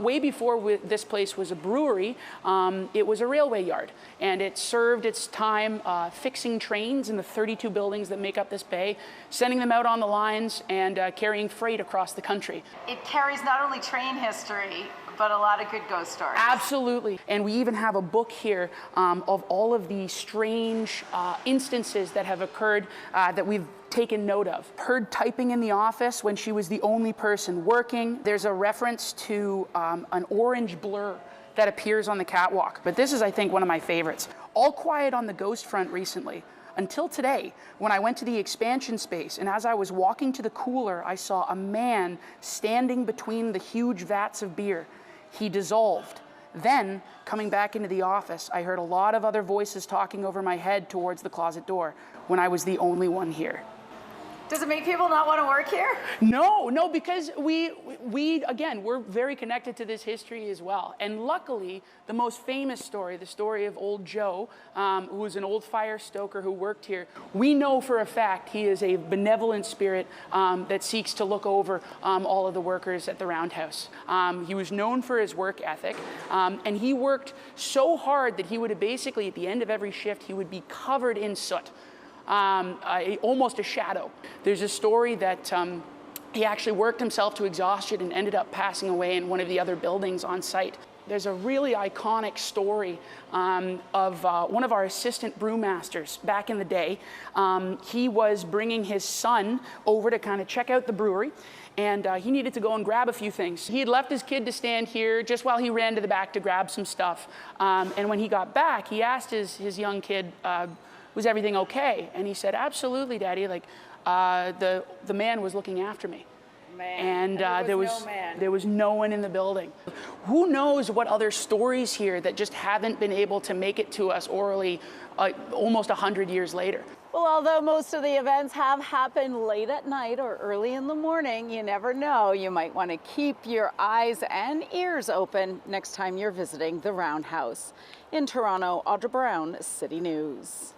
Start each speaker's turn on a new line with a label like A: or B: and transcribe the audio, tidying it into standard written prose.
A: Way before this place was a brewery, it was a railway yard, and it served its time fixing trains in the 32 buildings that make up this bay, sending them out on the lines and carrying freight across the country.
B: It carries not only train history, but a lot of good ghost stories.
A: Absolutely. And we even have a book here of all of the strange instances that have occurred that we've taken note of. Heard typing in the office when she was the only person working. There's a reference to an orange blur that appears on the catwalk. But this is, I think, one of my favorites. All quiet on the ghost front recently. Until today, when I went to the expansion space, and as I was walking to the cooler, I saw a man standing between the huge vats of beer. He dissolved. Then, coming back into the office, I heard a lot of other voices talking over my head towards the closet door when I was the only one here.
B: Does it make people not want to work here?
A: No, because we again, we're very connected to this history as well. And luckily, the most famous story, the story of old Joe, who was an old fire stoker who worked here, we know for a fact he is a benevolent spirit that seeks to look over all of the workers at the Roundhouse. He was known for his work ethic, and he worked so hard that he would basically, at the end of every shift, he would be covered in soot. Almost a shadow. There's a story that he actually worked himself to exhaustion and ended up passing away in one of the other buildings on site. There's a really iconic story of one of our assistant brewmasters back in the day. He was bringing his son over to kind of check out the brewery, and he needed to go and grab a few things. He had left his kid to stand here just while he ran to the back to grab some stuff. And when he got back, he asked his young kid, was everything okay? And he said, absolutely, Daddy. Like, the man was looking after me.
B: Man.
A: And there was no one in the building. Who knows what other stories here that just haven't been able to make it to us orally almost 100 years later.
C: Well, although most of the events have happened late at night or early in the morning, you never know. You might want to keep your eyes and ears open next time you're visiting the Roundhouse. In Toronto, Audra Brown, City News.